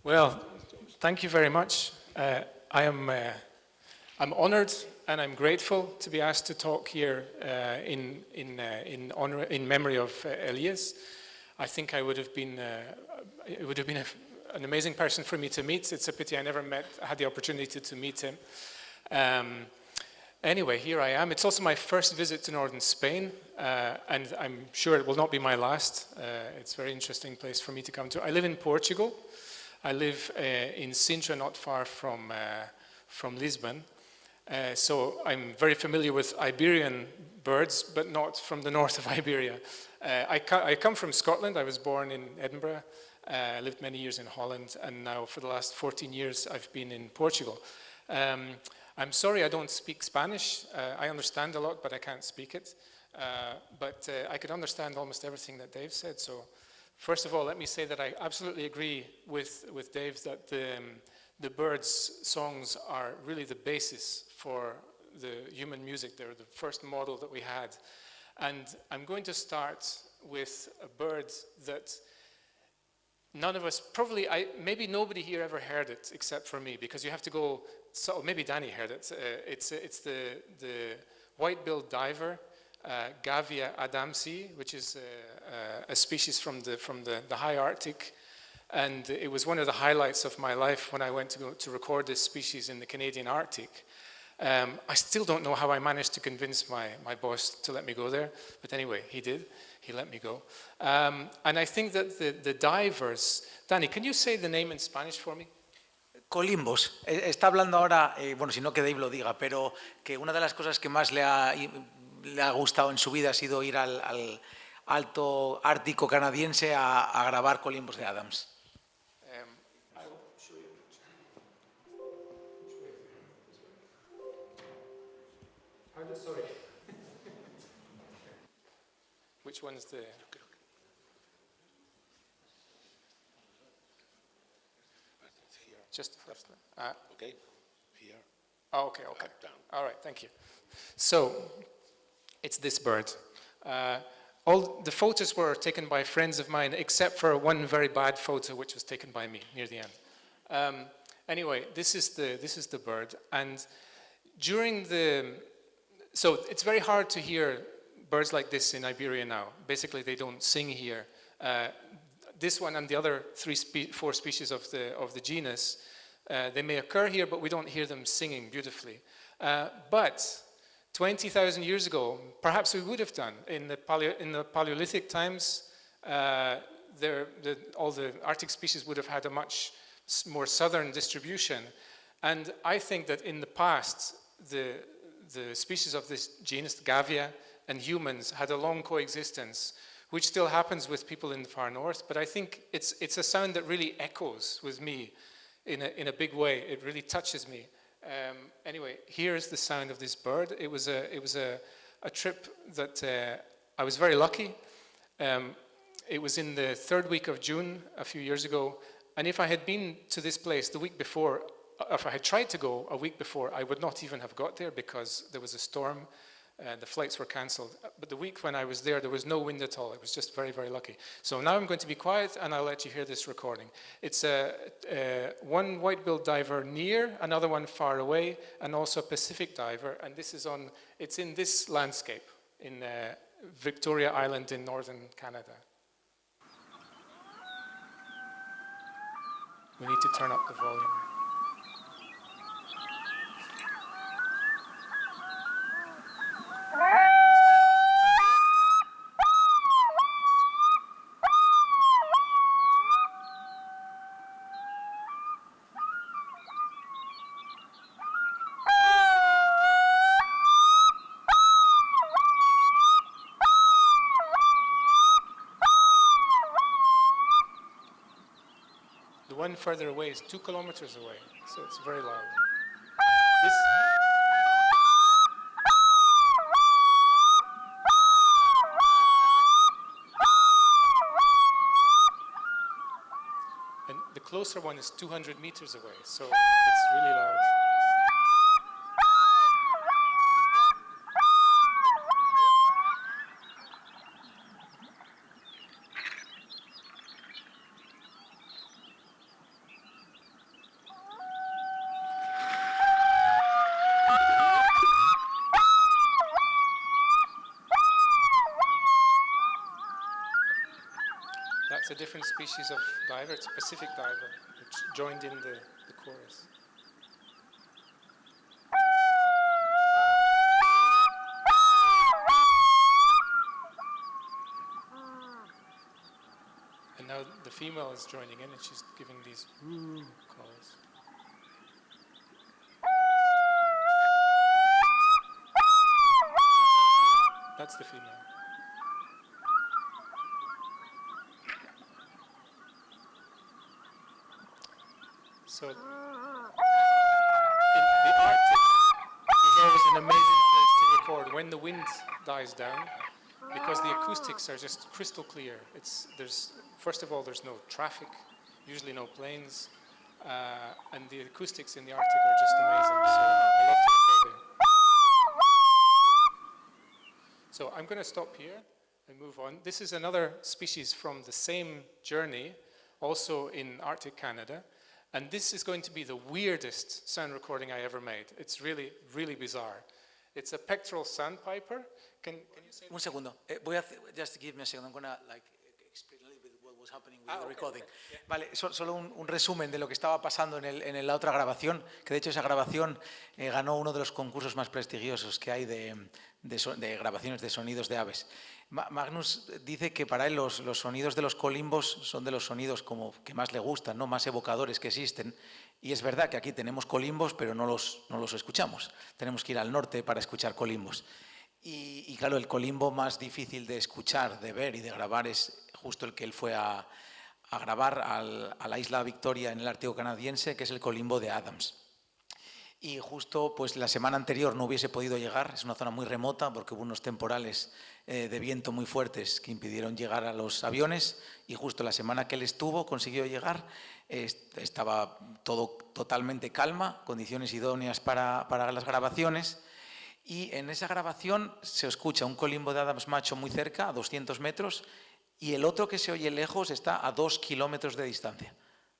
Well, thank you very much. I'm honored and I'm grateful to be asked to talk here in memory of Elias. I think it would have been an amazing person for me to meet. It's a pity I never had the opportunity to meet him. Anyway, here I am. It's also my first visit to northern Spain, and I'm sure it will not be my last. It's a very interesting place for me to come to. I live in Portugal. I live in Sintra, not far from Lisbon. So I'm very familiar with Iberian birds, but not from the north of Iberia. I come from Scotland. I was born in Edinburgh. I lived many years in Holland, and now for the last 14 years I've been in Portugal. I'm sorry I don't speak Spanish. I understand a lot, but I can't speak it. But I could understand almost everything that Dave said. So first of all, let me say that I absolutely agree with Dave that the birds' songs are really the basis for the human music. They're the first model that we had. And I'm going to start with a bird that none of us, maybe nobody here ever heard it except for me, because you have to go, so maybe Danny heard it. It's the white-billed diver, Gavia adamsi, which is a species from the high Arctic. And it was one of the highlights of my life when I went to record this species in the Canadian Arctic. I still don't know how I managed to convince my boss to let me go there, but anyway, he did. He let me go. And I think that the divers... Danny, can you say the name in Spanish for me? Colimbos. Está hablando ahora, bueno, si no que Dave lo diga, pero que una de las cosas que más le ha gustado en su vida ha sido ir al Alto Ártico canadiense a grabar colimbos de Adams. Sorry. Which one is the... Just the first one. Okay, here. Oh, okay. All right, thank you. So, it's this bird. All the photos were taken by friends of mine, except for one very bad photo, which was taken by me near the end. Anyway, this is the bird, and during so it's very hard to hear birds like this in Iberia now. Basically, they don't sing here. This one and the other four species of the genus, they may occur here, but we don't hear them singing beautifully. But 20,000 years ago, perhaps we would have done. In the Paleolithic times, all the Arctic species would have had a much more southern distribution. And I think that in the past, the species of this genus, Gavia, and humans had a long coexistence, which still happens with people in the far north. But I think it's a sound that really echoes with me in a big way. It really touches me. Anyway, here's the sound of this bird. It was a trip that I was very lucky. It was in the third week of June a few years ago, and if I had been to this place the week before, if I had tried to go a week before, I would not even have got there because there was a storm. The flights were cancelled. But the week when I was there was no wind at all. It was just very, very lucky. So now I'm going to be quiet and I'll let you hear this recording. It's one white-billed diver near, another one far away, and also a Pacific diver. And it's in this landscape in Victoria Island in northern Canada. We need to turn up the volume. The one further away is 2 kilometers away, so it's very loud. And the closer one is 200 meters away, so it's really loud. It's a different species of diver. It's a Pacific diver, which joined in the chorus. And now the female is joining in and she's giving these calls. That's the female. So in the Arctic is always an amazing place to record when the wind dies down, because the acoustics are just crystal clear. First of all, there's no traffic, usually no planes, and the acoustics in the Arctic are just amazing. So I love to record there. So I'm going to stop here and move on. This is another species from the same journey, also in Arctic Canada. And this is going to be the weirdest sound recording I ever made. It's really, really bizarre. It's a pectoral sandpiper. Can you say Un segundo. Just give me a second. I'm going to explain a little bit what was happening with the recording. Okay. Vale, solo un resumen de lo que estaba pasando en la otra grabación, que de hecho esa grabación ganó uno de los concursos más prestigiosos que hay de grabaciones de sonidos de aves. Magnus dice que para él los sonidos de los colimbos son de los sonidos como que más le gustan, ¿no? Más evocadores que existen. Y es verdad que aquí tenemos colimbos, pero no los escuchamos. Tenemos que ir al norte para escuchar colimbos. Y claro, el colimbo más difícil de escuchar, de ver y de grabar es justo el que él fue a grabar a la isla Victoria en el Ártico canadiense, que es el colimbo de Adams. Y justo pues la semana anterior no hubiese podido llegar, es una zona muy remota porque hubo unos temporales de viento muy fuertes que impidieron llegar a los aviones, y justo la semana que él estuvo consiguió llegar, estaba todo totalmente calma, condiciones idóneas para las grabaciones, y en esa grabación se escucha un colimbo de Adams macho muy cerca, a 200 metros, y el otro que se oye lejos está a 2 kilómetros de distancia.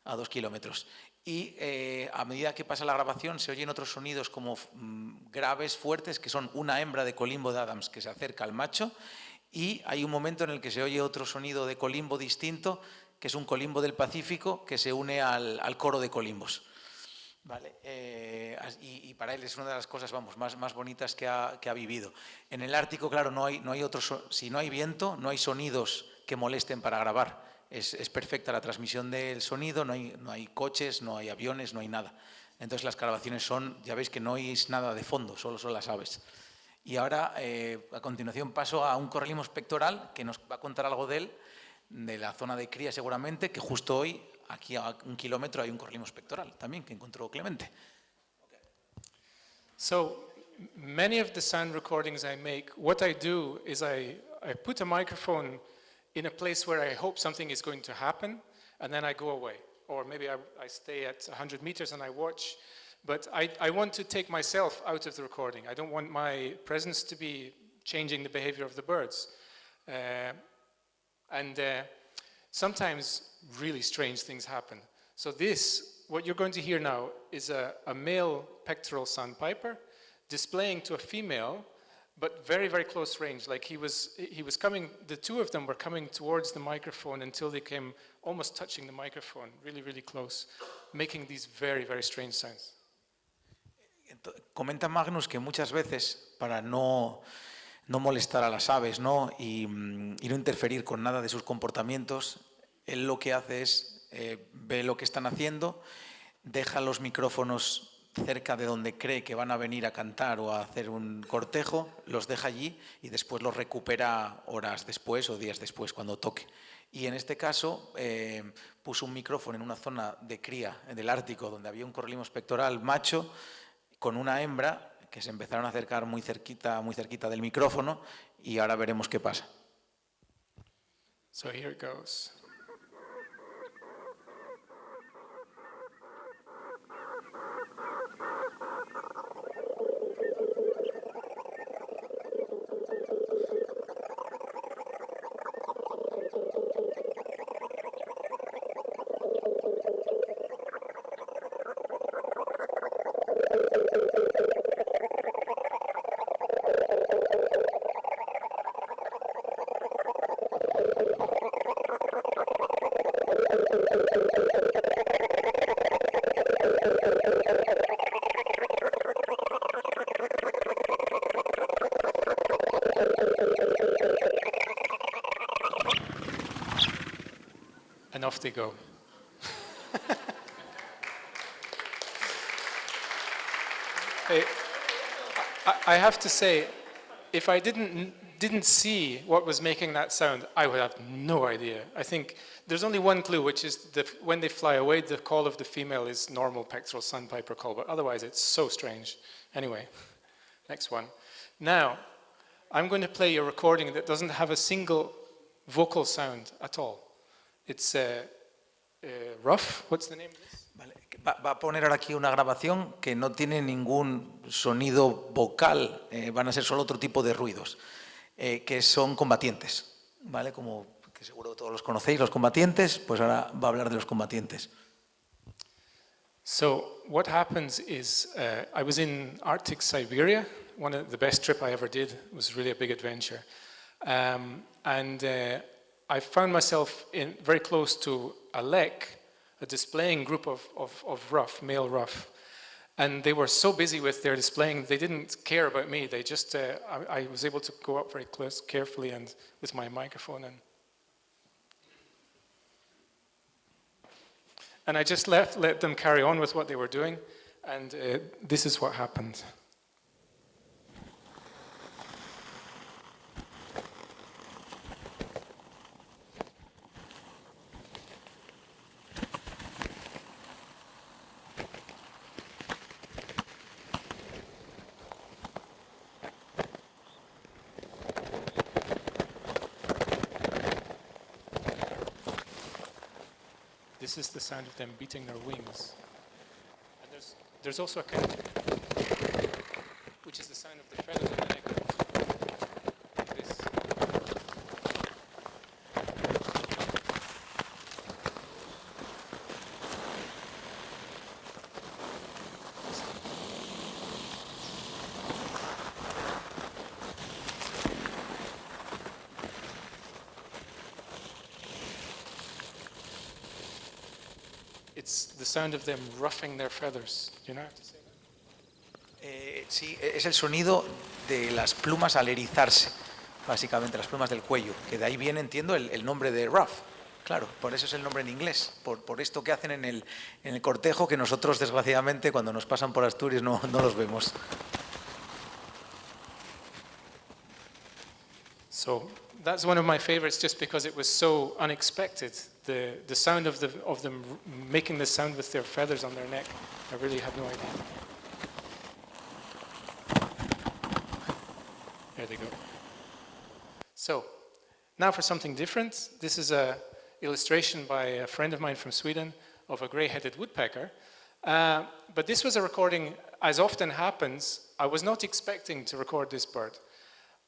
A 2 kilómetros. Y a medida que pasa la grabación se oyen otros sonidos como graves, fuertes, que son una hembra de colimbo de Adams que se acerca al macho, y hay un momento en el que se oye otro sonido de colimbo distinto, que es un colimbo del Pacífico que se une al coro de colimbos. Vale, y para él es una de las cosas más bonitas que ha vivido. En el Ártico, claro, si no hay viento, no hay sonidos que molesten para grabar. Es perfecta la transmisión del sonido, no hay coches, no hay aviones, no hay nada. Entonces las grabaciones ya veis que no oís nada de fondo, solo son las aves. Y ahora, a continuación, paso a un correlimos pectoral que nos va a contar algo de él, de la zona de cría seguramente, que justo hoy, aquí a 1 kilómetro, hay un correlimos pectoral también que encontró Clemente. So, many of the sound recordings I make, what I do is I put a microphone in a place where I hope something is going to happen, and then I go away. Or maybe I stay at 100 meters and I watch. But I want to take myself out of the recording. I don't want my presence to be changing the behavior of the birds. Sometimes really strange things happen. So what you're going to hear now, is a male pectoral sandpiper displaying to a female, but very, very close range. Like he was coming, the two of them were coming towards the microphone until they came almost touching the microphone, really, really close, making these very, very strange sounds. Comenta Magnus que muchas veces, para no molestar a las aves, ¿no? Y no interferir con nada de sus comportamientos, él lo que hace es, ve lo que están haciendo, deja los micrófonos cerca de donde cree que van a venir a cantar o a hacer un cortejo, los deja allí y después los recupera horas después o días después cuando toque. Y en este caso puso un micrófono en una zona de cría del Ártico donde había un correlimos pectoral macho con una hembra que se empezaron a acercar muy cerquita del micrófono, y ahora veremos qué pasa. So here it goes. off they go. Hey, I have to say, if I didn't see what was making that sound, I would have no idea. I think there's only one clue, which is when they fly away, the call of the female is normal pectoral sandpiper call, but otherwise it's so strange. Anyway, next one. Now, I'm going to play a recording that doesn't have a single vocal sound at all. It's rough. What's the name of this? Vale. Va a poner ahora aquí una grabación que no tiene ningún sonido vocal, van a ser solo otro tipo de ruidos, que son combatientes, ¿vale? Como que seguro todos los conocéis, los combatientes, pues ahora va a hablar de los combatientes. So what happens is I was in Arctic Siberia, one of the best trip I ever did. It was really a big adventure. I found myself very close to a lek, a displaying group of rough, male rough. And they were so busy with their displaying, they didn't care about me. They just, I was able to go up very close, carefully, and with my microphone. And I just let them carry on with what they were doing. And this is what happened. This is the sound of them beating their wings. And there's also a kind of, which is the sound of the feathers on the neck. Like this. It's the sound of them roughing their feathers. Do you know how to say that? Sí, es el sonido de las plumas al erizarse, básicamente, las plumas del cuello, que de ahí viene, entiendo, el nombre de ruff. Claro, por eso es el nombre en inglés, por esto que hacen en el cortejo, que nosotros, desgraciadamente, cuando nos pasan por Asturias no los vemos. So that's one of my favorites, just because it was so unexpected. The sound of them making the sound with their feathers on their neck, I really had no idea. There they go. So, now for something different. This is an illustration by a friend of mine from Sweden of a gray-headed woodpecker. But this was a recording, as often happens, I was not expecting to record this bird.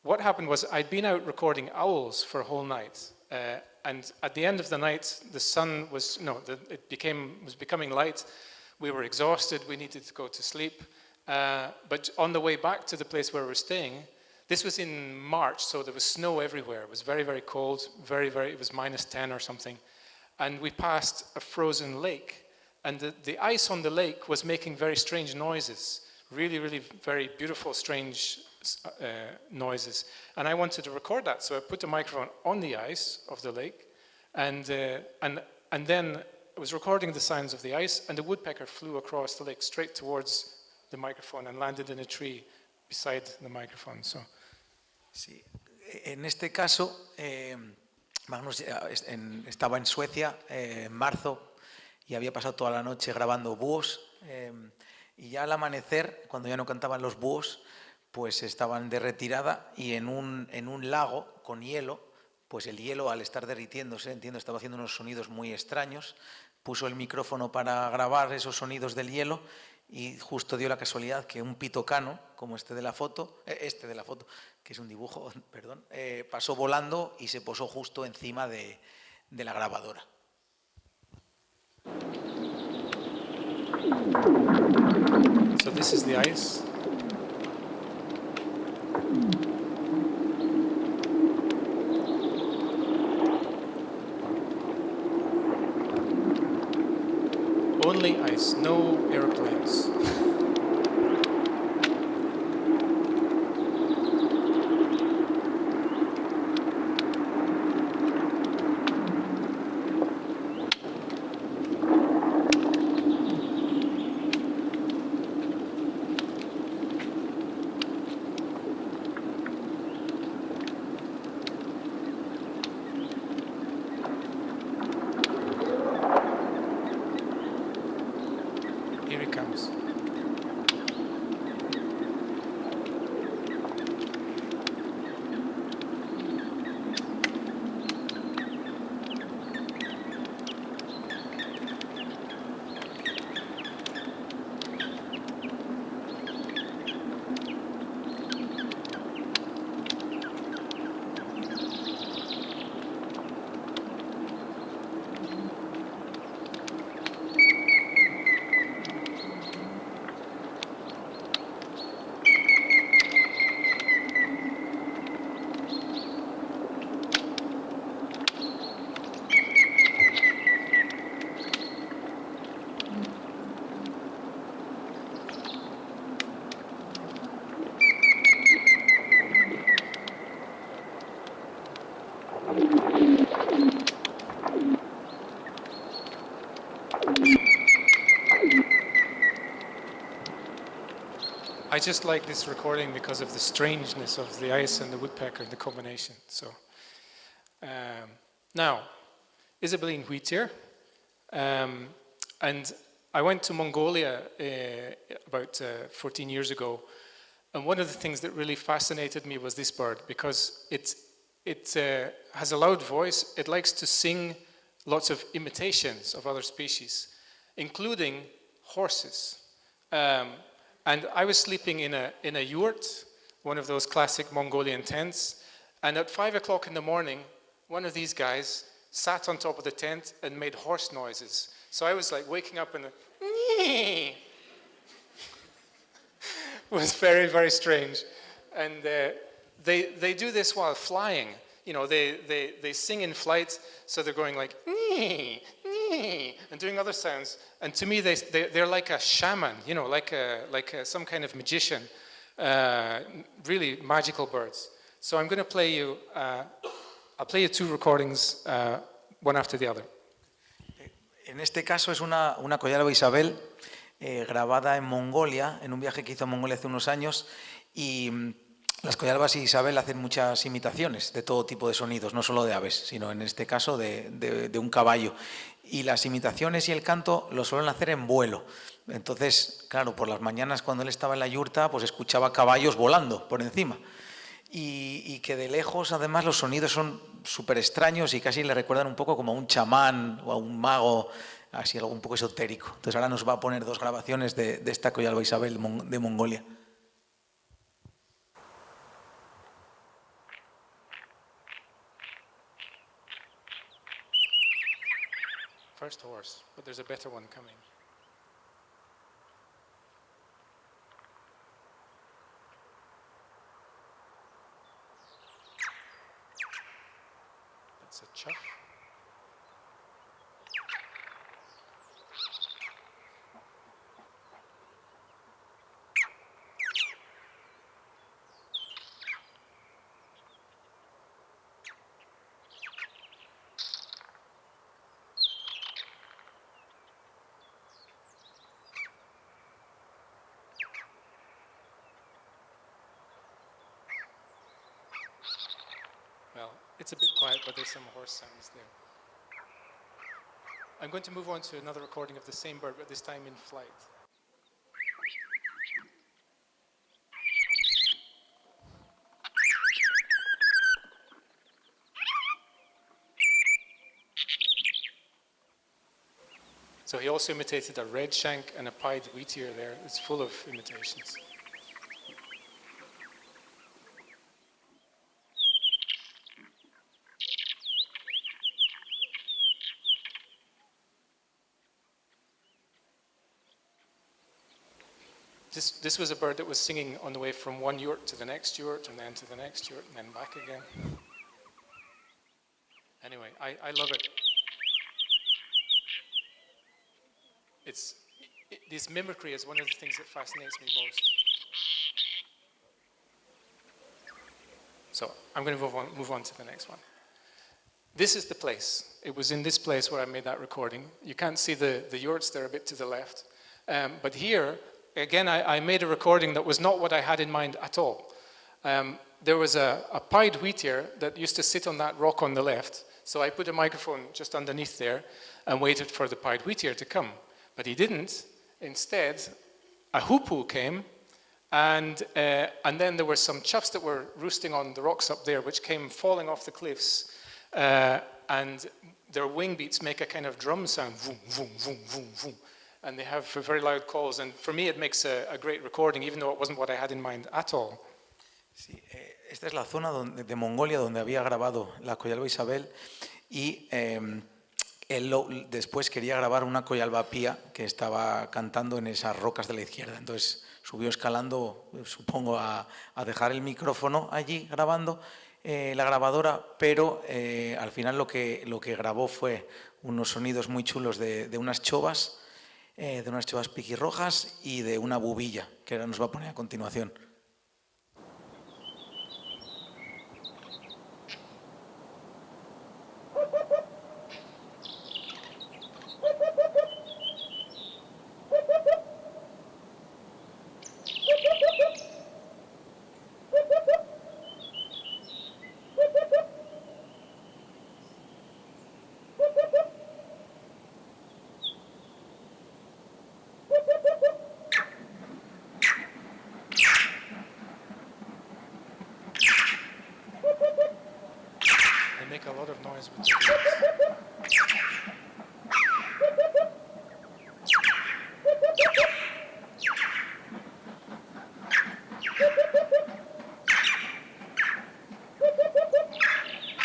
What happened was I'd been out recording owls for a whole night. And at the end of the night, the sun was becoming light. We were exhausted, we needed to go to sleep. But on the way back to the place where we were staying, this was in March, so there was snow everywhere. It was very, very cold, it was -10 or something. And we passed a frozen lake. And the ice on the lake was making very strange noises. Really, really very beautiful, strange noises. And I wanted to record that, so I put the microphone on the ice of the lake, and then I was recording the sounds of the ice, and the woodpecker flew across the lake straight towards the microphone and landed in a tree beside the microphone. So, sí. En este caso, Magnus estaba en Suecia en marzo y había pasado toda la noche grabando búhos, y ya al amanecer, cuando ya no cantaban los búhos, pues estaban de retirada, y en un lago con hielo, pues el hielo, al estar derritiéndose, entiendo, estaba haciendo unos sonidos muy extraños. Puso el micrófono para grabar esos sonidos del hielo y justo dio la casualidad que un pitocano, como este de la foto, que es un dibujo, perdón, pasó volando y se posó justo encima de la grabadora. So this is the ice. Only ice, no airplanes. Here he comes. I just like this recording because of the strangeness of the ice and the woodpecker, the combination. So now, Isabelline Wheatier, and I went to Mongolia about 14 years ago, and one of the things that really fascinated me was this bird, because it has a loud voice. It likes to sing lots of imitations of other species, including horses. And I was sleeping in a yurt, one of those classic Mongolian tents, and at 5 o'clock in the morning, one of these guys sat on top of the tent and made horse noises. So I was like waking up and it was very, very strange. And they do this while flying. You know, they sing in flight, so they're going like and doing other sounds. And to me, they're like a shaman, you know, like some kind of magician. Really magical birds. So I'm going to play you. I'll play you two recordings, one after the other. En este caso es una coyalba Isabel grabada en Mongolia, en un viaje que hizo a Mongolia hace unos años, y las coyalbas Isabel hacen muchas imitaciones de todo tipo de sonidos, no solo de aves, sino en este caso de un caballo. Y las imitaciones y el canto lo suelen hacer en vuelo. Entonces, claro, por las mañanas cuando él estaba en la yurta, pues escuchaba caballos volando por encima. Y que de lejos, además, los sonidos son súper extraños y casi le recuerdan un poco como a un chamán o a un mago, así algo un poco esotérico. Entonces ahora nos va a poner dos grabaciones de esta coyalba Isabel de Mongolia. First horse, but there's a better one coming. That's a chuff. Well, it's a bit quiet, but there's some horse sounds there. I'm going to move on to another recording of the same bird, but this time in flight. So he also imitated a red shank and a pied wheatear there. It's full of imitations. This was a bird that was singing on the way from one yurt to the next yurt, and then to the next yurt, and then back again. Anyway, I love it. This mimicry is one of the things that fascinates me most. So I'm going to move on to the next one. This is the place. It was in this place where I made that recording. You can't see the yurts, they're a bit to the left. But here, again, I made a recording that was not what I had in mind at all. There was a pied wheatear that used to sit on that rock on the left, so I put a microphone just underneath there and waited for the pied wheatear to come. But he didn't, Instead, a hoopoe came, and then there were some choughs that were roosting on the rocks up there, which came falling off the cliffs, and their wing beats make a kind of drum sound, vroom, vroom, vroom, vroom, vroom, and they have very loud calls. And for me, it makes a great recording, even though it wasn't what I had in mind at all. Sí, esta es la zona de Mongolia donde había grabado la Coyalba Isabel y él después quería grabar una coyalba pía que estaba cantando en esas rocas de la izquierda. Entonces subió escalando, supongo, a dejar el micrófono allí grabando la grabadora, pero al final lo que grabó fue unos sonidos muy chulos de unas chovas piquirrojas y de una bubilla, que ahora nos va a poner a continuación. Make a lot of noise with their wings.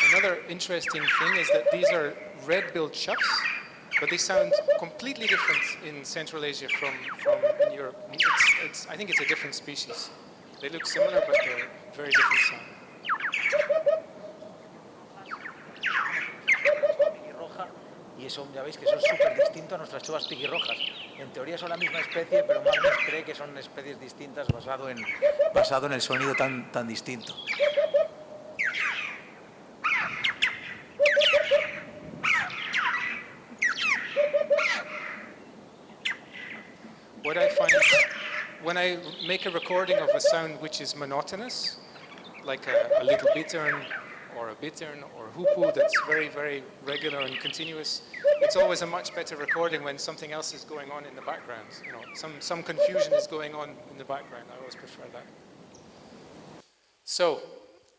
Another interesting thing is that these are red-billed choughs, but they sound completely different in Central Asia from in Europe. I think it's a different species. They look similar, but they're very different sound. Y eso ya veis que son súper distintos a nuestras chovas piquirrojas. En teoría son la misma especie, pero Magnus cree que son especies distintas basado en el sonido tan distinto. What I find when I make a recording of a sound which is monotonous, like a little bittern or a bittern or hoopoe that's very, very regular and continuous, it's always a much better recording when something else is going on in the background. You know, some confusion is going on in the background. I always prefer that. So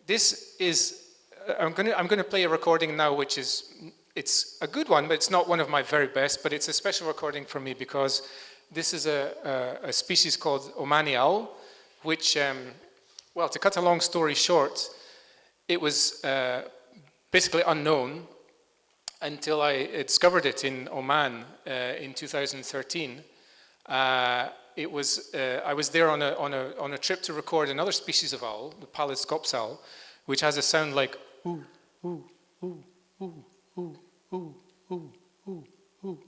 this is, I'm going to play a recording now which is, it's a good one, but it's not one of my very best, but it's a special recording for me because this is a species called Omani owl, which, well, to cut a long story short, it was basically unknown until I discovered it in Oman in 2013. I was there on a trip to record another species of owl, the Pallas scops owl, which has a sound like ooh, ooh, ooh, ooh, ooh, ooh, ooh, ooh, ooh.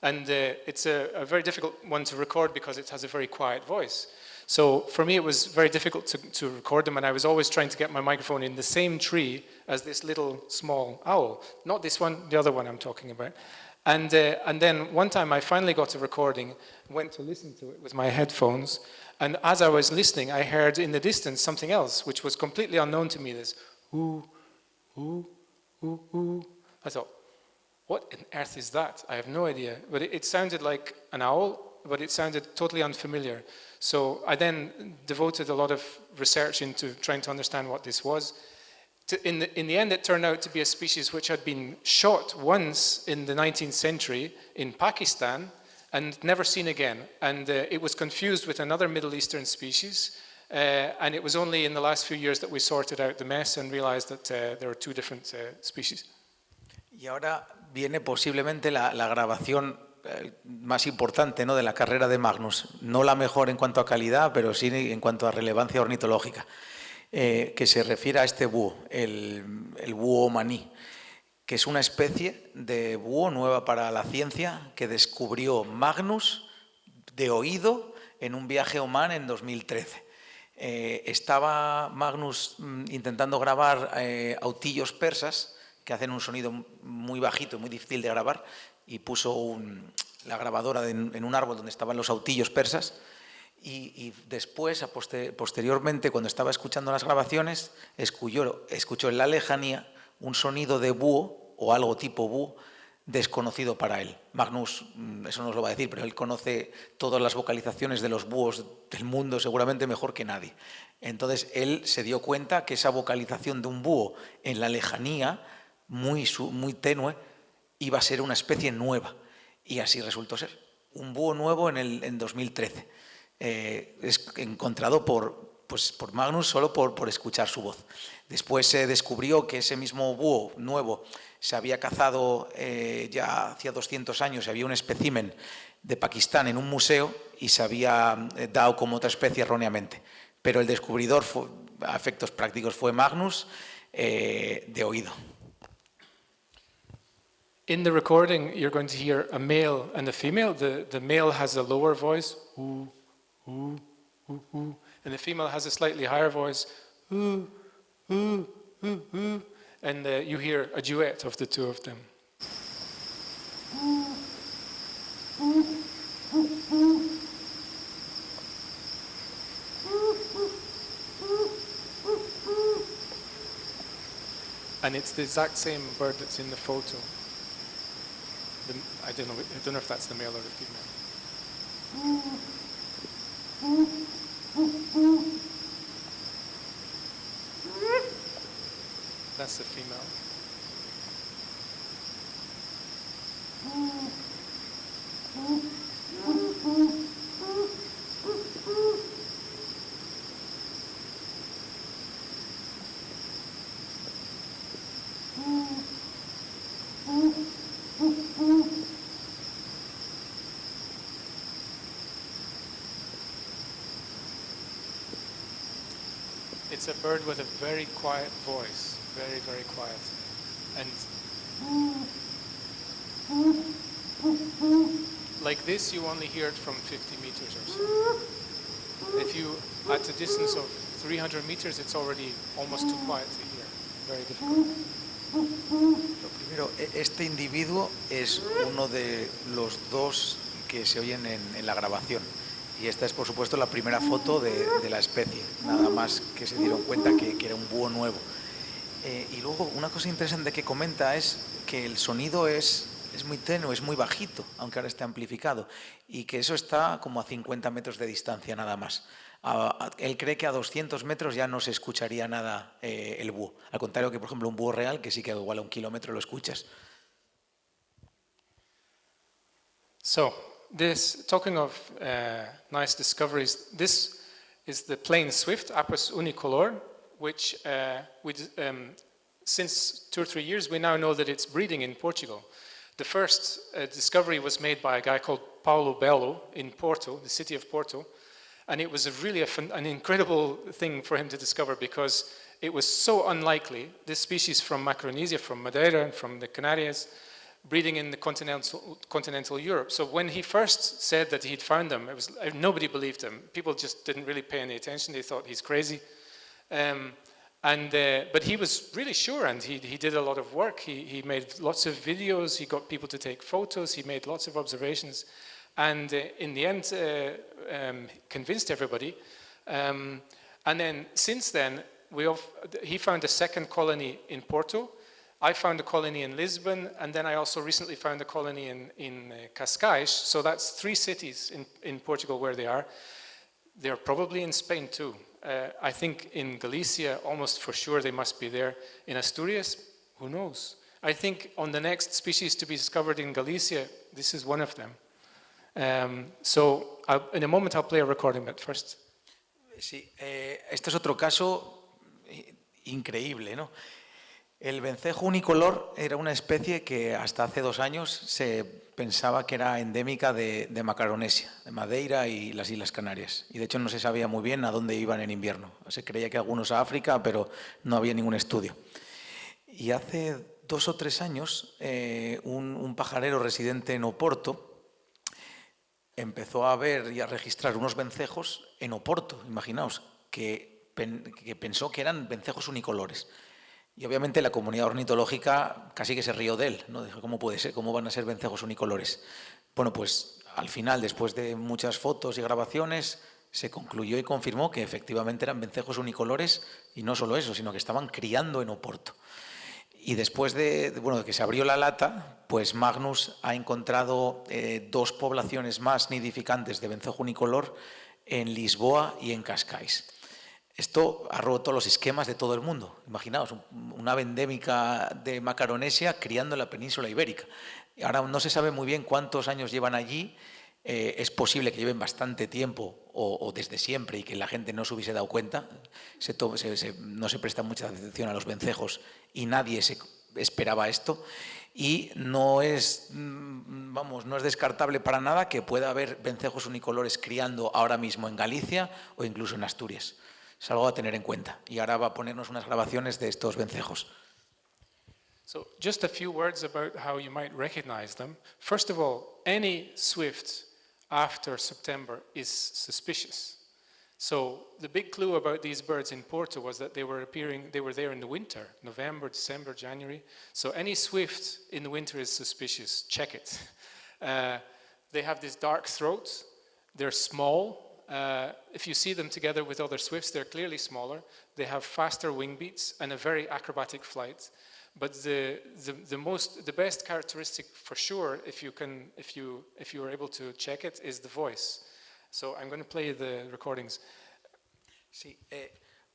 And it's a very difficult one to record because it has a very quiet voice. So for me, it was very difficult to record them, and I was always trying to get my microphone in the same tree as this little small owl. Not this one, the other one I'm talking about. And then one time I finally got a recording, went to listen to it with my headphones, and as I was listening, I heard in the distance something else, which was completely unknown to me, this ooh, ooh, ooh, ooh. I thought, what on earth is that? I have no idea. But it sounded like an owl, but it sounded totally unfamiliar. So I then devoted a lot of research into trying to understand what this was. In the end, it turned out to be a species which had been shot once in the 19th century in Pakistan and never seen again. And it was confused with another Middle Eastern species. And it was only in the last few years that we sorted out the mess and realized that there are two different species. Y ahora viene posiblemente la grabación más importante, ¿no?, de la carrera de Magnus. No la mejor en cuanto a calidad, pero sí en cuanto a relevancia ornitológica, que se refiere a este búho, el búho omaní, que es una especie de búho nueva para la ciencia que descubrió Magnus de oído en un viaje a Omán en 2013. Estaba Magnus intentando grabar autillos persas que hacen un sonido muy bajito, muy difícil de grabar, y puso la grabadora en un árbol donde estaban los autillos persas, y después, posteriormente, cuando estaba escuchando las grabaciones, escuchó en la lejanía un sonido de búho, o algo tipo búho, desconocido para él. Magnus, eso nos lo va a decir, pero él conoce todas las vocalizaciones de los búhos del mundo seguramente mejor que nadie. Entonces él se dio cuenta que esa vocalización de un búho en la lejanía, muy tenue, iba a ser una especie nueva. Y así resultó ser. Un búho nuevo en 2013. Es encontrado por Magnus solo por escuchar su voz. Después se descubrió que ese mismo búho nuevo se había cazado ya hacía 200 años, había un espécimen de Pakistán en un museo y se había dado como otra especie erróneamente. Pero el descubridor, a efectos prácticos, fue Magnus de oído. In the recording, you're going to hear a male and a female. The male has a lower voice, ooh, ooh, ooh, ooh, and the female has a slightly higher voice, ooh, ooh, ooh, ooh, and you hear a duet of the two of them. And it's the exact same bird that's in the photo. I don't know if that's the male or the female. That's the female. It's a bird with a very quiet voice, very, very quiet. And like this, you only hear it from 50 meters or so. If you, at a distance of 300 meters, it's already almost too quiet to hear. Very difficult. Lo primero, este individuo es uno de los dos que se oyen en la grabación. Y esta es, por supuesto, la primera foto de la especie, nada más que se dieron cuenta que era un búho nuevo. Y luego, una cosa interesante que comenta es que el sonido es muy tenue, es muy bajito, aunque ahora esté amplificado, y que eso está como a 50 metros de distancia nada más. Él cree que a 200 metros ya no se escucharía nada el búho. Al contrario que, por ejemplo, un búho real, que sí que igual a 1 kilómetro lo escuchas. Talking of nice discoveries, this is the plain swift, Apus unicolor, which since 2 or 3 years we now know that it's breeding in Portugal. The first discovery was made by a guy called Paulo Belo in Porto, the city of Porto, and it was an incredible thing for him to discover because it was so unlikely. This species from Micronesia, from Madeira and from the Canarias, breeding in the continental Europe. So when he first said that he'd found them, nobody believed him. People just didn't really pay any attention. They thought he's crazy. But he was really sure, and he did a lot of work. He made lots of videos. He got people to take photos. He made lots of observations. And in the end, convinced everybody. And then since then, he found a second colony in Porto. I found a colony in Lisbon, and then I also recently found a colony in Cascais. So that's 3 cities in Portugal where they are. They're probably in Spain too. I think in Galicia, almost for sure they must be there. In Asturias, who knows? I think on the next species to be discovered in Galicia, this is one of them. In a moment I'll play a recording, but first. Sí, este es otro caso increíble, ¿no? El vencejo unicolor era una especie que hasta hace 2 años se pensaba que era endémica de Macaronesia, de Madeira y las Islas Canarias. Y de hecho no se sabía muy bien a dónde iban en invierno. Se creía que algunos a África, pero no había ningún estudio. Y hace 2 o 3 años, un pajarero residente en Oporto empezó a ver y a registrar unos vencejos en Oporto, imaginaos, que pensó que eran vencejos unicolores. Y obviamente la comunidad ornitológica casi que se rió de él, ¿no? Dijo, ¿cómo puede ser? ¿Cómo van a ser vencejos unicolores? Bueno, pues al final, después de muchas fotos y grabaciones, se concluyó y confirmó que efectivamente eran vencejos unicolores, y no solo eso, sino que estaban criando en Oporto. Y después de que se abrió la lata, pues Magnus ha encontrado 2 poblaciones más nidificantes de vencejo unicolor en Lisboa y en Cascais. Esto ha roto los esquemas de todo el mundo. Imaginaos, una ave endémica de Macaronesia criando en la península ibérica. Ahora no se sabe muy bien cuántos años llevan allí. Es posible que lleven bastante tiempo o desde siempre y que la gente no se hubiese dado cuenta. No se presta mucha atención a los vencejos y nadie se esperaba esto. Y no es descartable para nada que pueda haber vencejos unicolores criando ahora mismo en Galicia o incluso en Asturias. Es algo a tener en cuenta. Y ahora va a ponernos unas grabaciones de estos vencejos. So just a few words about how you might recognize them. First of all, any swift after September is suspicious. So the big clue about these birds in Porto was that they were there in the winter, November, December, January. So any swift in the winter is suspicious. Check it. They have this dark throat. They're small. If you see them together with other swifts, they're clearly smaller. They have faster wing beats and a very acrobatic flight. But the best characteristic for sure, if you are able to check it, is the voice. So I'm going to play the recordings. Sí,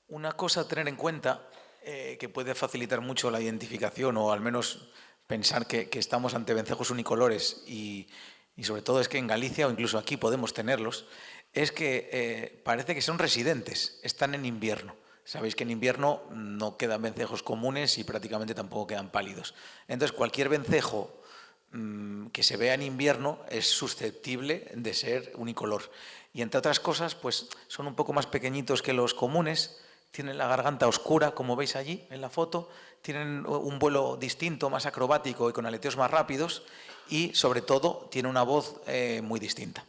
una cosa a tener en cuenta que puede facilitar mucho la identificación o al menos pensar que estamos ante vencejos unicolores y sobre todo es que en Galicia o incluso aquí podemos tenerlos, es que parece que son residentes, están en invierno. Sabéis que en invierno no quedan vencejos comunes y prácticamente tampoco quedan pálidos. Entonces, cualquier vencejo que se vea en invierno es susceptible de ser unicolor. Y entre otras cosas, pues son un poco más pequeñitos que los comunes, tienen la garganta oscura, como veis allí en la foto, tienen un vuelo distinto, más acrobático y con aleteos más rápidos y, sobre todo, tiene una voz muy distinta.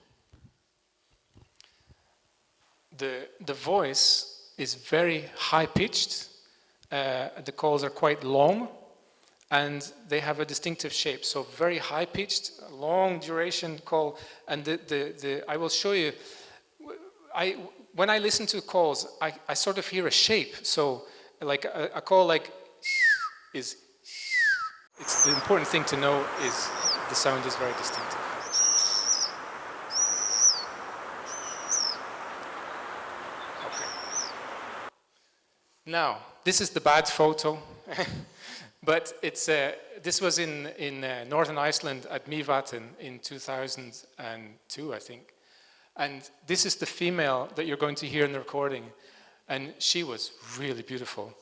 The voice is very high-pitched, the calls are quite long, and they have a distinctive shape. So very high-pitched, long duration call, and I will show you, when I listen to calls, I sort of hear a shape. So like a call like it's the important thing to know is the sound is very distinctive. Now, this is the bad photo, but this was in northern Iceland at Mývatn in 2002, I think. And this is the female that you're going to hear in the recording, and she was really beautiful.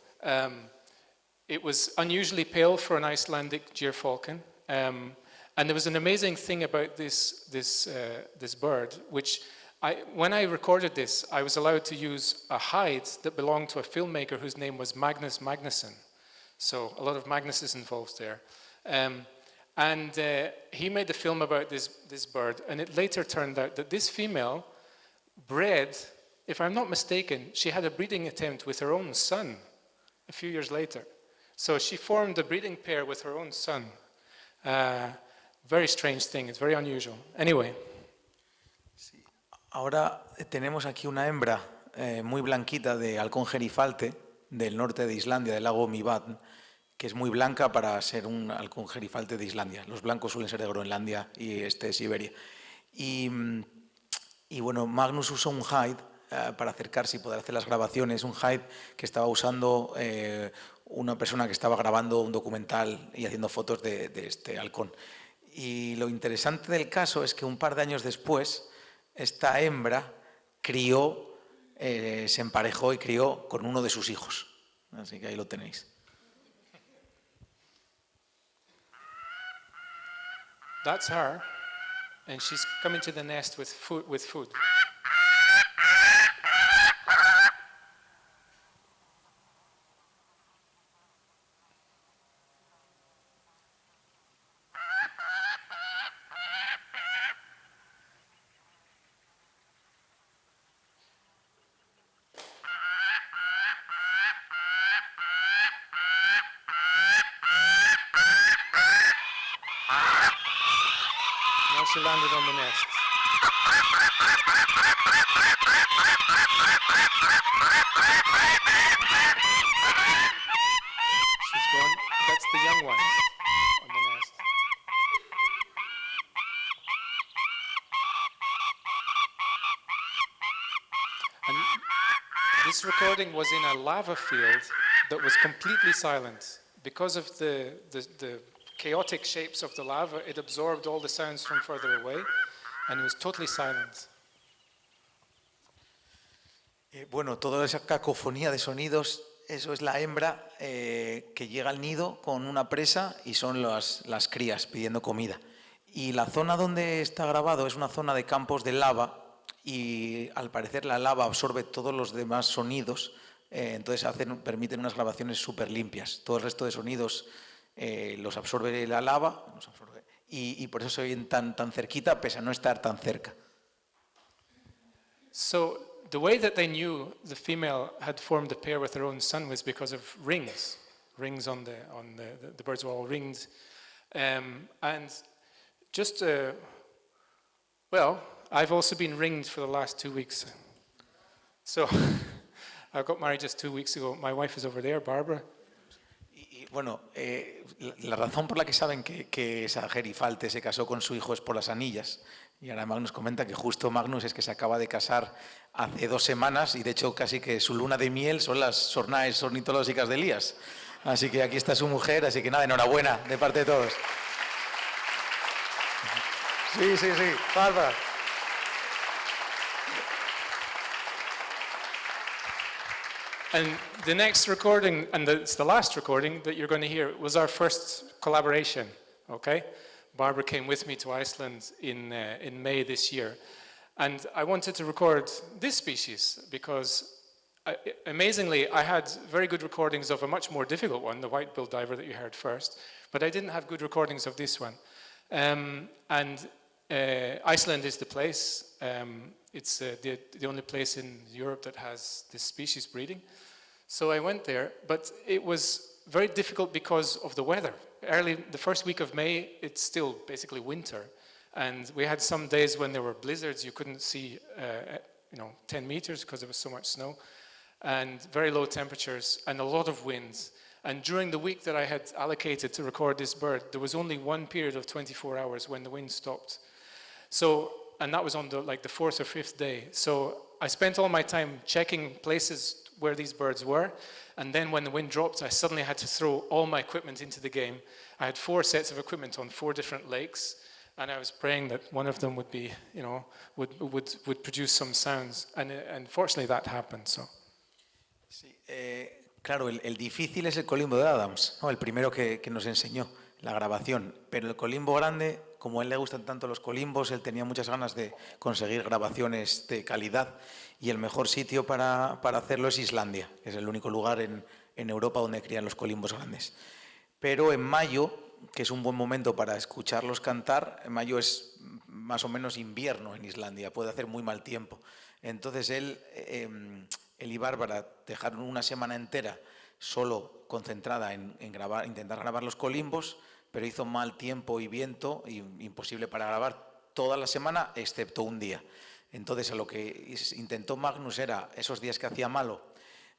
It was unusually pale for an Icelandic gyrfalcon, and there was an amazing thing about this bird, which when I recorded this, I was allowed to use a hide that belonged to a filmmaker whose name was Magnus Magnuson. So a lot of Magnuses involved there. And he made a film about this bird, and it later turned out that this female bred, if I'm not mistaken, she had a breeding attempt with her own son a few years later. So she formed a breeding pair with her own son. Very strange thing, it's very unusual. Anyway. Ahora tenemos aquí una hembra muy blanquita de halcón gerifalte del norte de Islandia, del lago Mývatn, que es muy blanca para ser un halcón gerifalte de Islandia. Los blancos suelen ser de Groenlandia y Siberia. Y bueno, Magnus usó un hide para acercarse y poder hacer las grabaciones, un hide que estaba usando una persona que estaba grabando un documental y haciendo fotos de este halcón. Y lo interesante del caso es que un par de años después, esta hembra crió, se emparejó y crió con uno de sus hijos. Así que ahí lo tenéis. That's her, and she's coming to the nest with food. She landed on the nest. She's gone. That's This recording was in a lava field that was completely silent. Because of the chaotic shapes of the lava, it absorbed all the sounds from further away, and it was totally silent. Bueno, toda esa cacofonía de sonidos, eso es la hembra que llega al nido con una presa y son las crías pidiendo comida. Y la zona donde está grabado es una zona de campos de lava y al parecer la lava absorbe todos los demás sonidos, entonces permiten unas grabaciones súper limpias. Todo el resto de sonidos los absorbe la lava y por eso se oyen tan cerquita pese a no estar tan cerca. So the way that they knew the female had formed a pair with her own son was because of rings on the birds were all ringed, and just well, I've also been ringed for the last 2 weeks. So I got married just 2 weeks ago. My wife is over there, Barbara. Y bueno, la razón por la que saben que esa Gerifalte se casó con su hijo es por las anillas. Y ahora Magnus comenta que justo Magnus es que se acaba de casar hace 2 semanas y de hecho casi que su luna de miel son las sornaes ornitológicas de Elías. Así que aquí está su mujer, así que nada, enhorabuena de parte de todos. Sí, Bárbara. And the next recording, and it's the last recording that you're going to hear, was our first collaboration, okay? Barbara came with me to Iceland in May this year. And I wanted to record this species because, amazingly, I had very good recordings of a much more difficult one, the white-billed diver that you heard first, but I didn't have good recordings of this one. Iceland is the place. It's the only place in Europe that has this species breeding. So I went there, but it was very difficult because of the weather. The first week of May, it's still basically winter. And we had some days when there were blizzards, you couldn't see 10 meters because there was so much snow, and very low temperatures and a lot of winds. And during the week that I had allocated to record this bird, there was only one period of 24 hours when the wind stopped. So, and that was on the 4th or 5th day. So I spent all my time checking places where these birds were, and then when the wind dropped, I suddenly had to throw all my equipment into the game. I had 4 sets of equipment on 4 different lakes, and I was praying that one of them would be, would produce some sounds, and fortunately that happened. So. Sí, claro, el difícil es el colimbo de Adams, ¿no? El primero que nos enseñó la grabación, pero el colimbo grande, como a él le gustan tanto los colimbos, él tenía muchas ganas de conseguir grabaciones de calidad y el mejor sitio para hacerlo es Islandia, que es el único lugar en Europa donde crían los colimbos grandes. Pero en mayo, que es un buen momento para escucharlos cantar, en mayo es más o menos invierno en Islandia, puede hacer muy mal tiempo. Entonces él y Bárbara dejaron una semana entera solo concentrada en intentar grabar los colimbos, pero hizo mal tiempo y viento, y imposible para grabar toda la semana, excepto un día. Entonces, a lo que intentó Magnus era, esos días que hacía malo,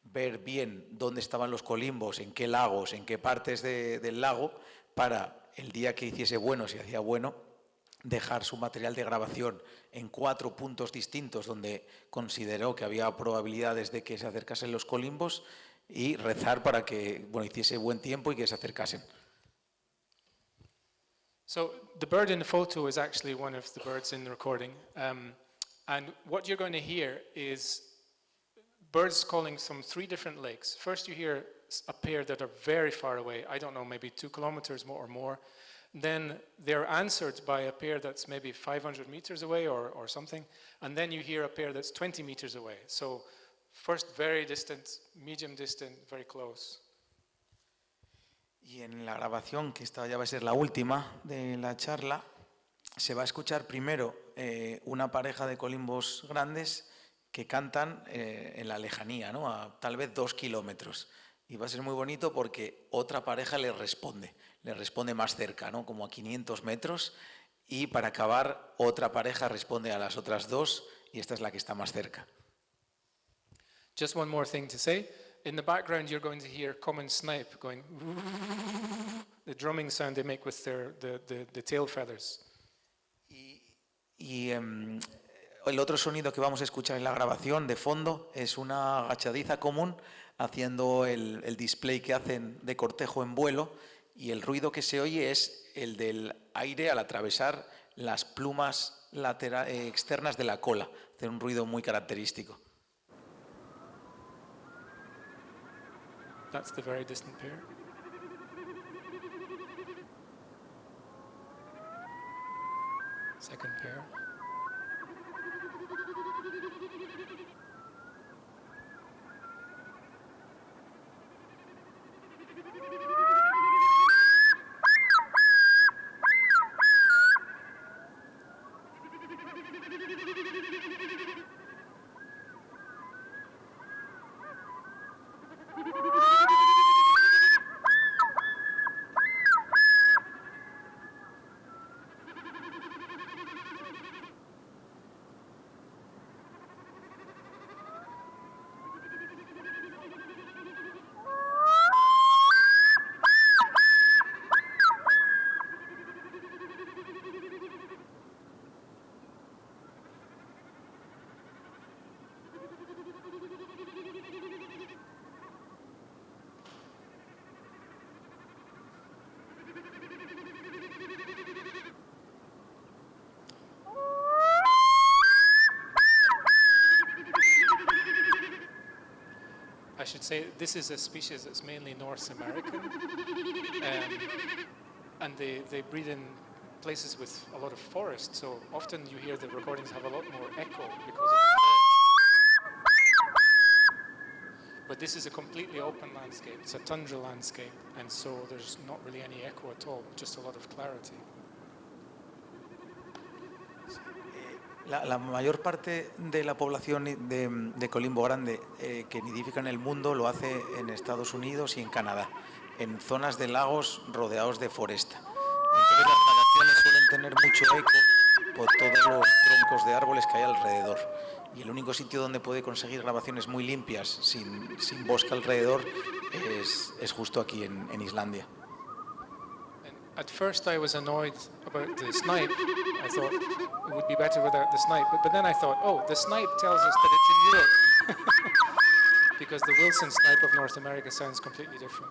ver bien dónde estaban los colimbos, en qué lagos, en qué partes del lago, para el día que hiciese bueno, si hacía bueno, dejar su material de grabación en 4 puntos distintos donde consideró que había probabilidades de que se acercasen los colimbos y rezar para que hiciese buen tiempo y que se acercasen. So the bird in the photo is actually one of the birds in the recording. And what you're going to hear is birds calling from 3 different lakes. First you hear a pair that are very far away, I don't know, maybe 2 kilometers more or more. Then they're answered by a pair that's maybe 500 meters away or something. And then you hear a pair that's 20 meters away. So first very distant, medium distant, very close. Y en la grabación, que esta ya va a ser la última de la charla, se va a escuchar primero una pareja de colimbos grandes que cantan en la lejanía, ¿no? A tal vez 2 kilómetros. Y va a ser muy bonito porque otra pareja le responde más cerca, ¿no? Como a 500 metros. Y para acabar, otra pareja responde a las otras 2 y esta es la que está más cerca. Just one more thing to say. In the background, you're going to hear common snipe going, the drumming sound they make with the tail feathers. Y El otro sonido que vamos a escuchar en la grabación de fondo es una agachadiza común haciendo el display que hacen de cortejo en vuelo, y el ruido que se oye es el del aire al atravesar las plumas externas de la cola. Hace un ruido muy característico. That's the very distant pair. Second pair. I should say this is a species that's mainly North American, and they breed in places with a lot of forest, so often you hear the recordings have a lot more echo because of the forest. But this is a completely open landscape, it's a tundra landscape, and so there's not really any echo at all, just a lot of clarity. La mayor parte de la población de colimbo grande que nidifica en el mundo lo hace en Estados Unidos y en Canadá, en zonas de lagos rodeados de foresta. Entonces las grabaciones suelen tener mucho eco por todos los troncos de árboles que hay alrededor. Y el único sitio donde puede conseguir grabaciones muy limpias, sin bosque alrededor, es justo aquí en Islandia. At first I was annoyed about the snipe. I thought it would be better without the snipe, but then I thought, oh, the snipe tells us that it's in Europe. Because the Wilson snipe of North America sounds completely different.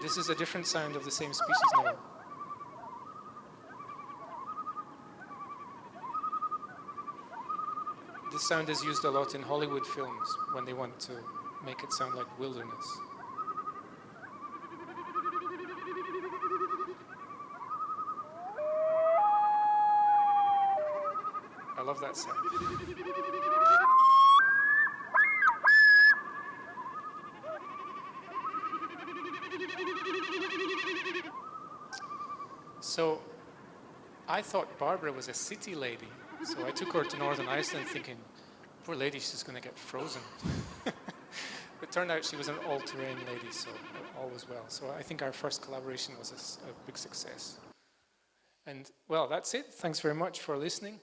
This is a different sound of the same species now. This sound is used a lot in Hollywood films when they want to make it sound like wilderness. I love that sound. So I thought Barbara was a city lady, so I took her to Northern Iceland thinking, poor lady, she's going to get frozen. It turned out she was an all-terrain lady, so all was well. So I think our first collaboration was a big success. And well, that's it. Thanks very much for listening.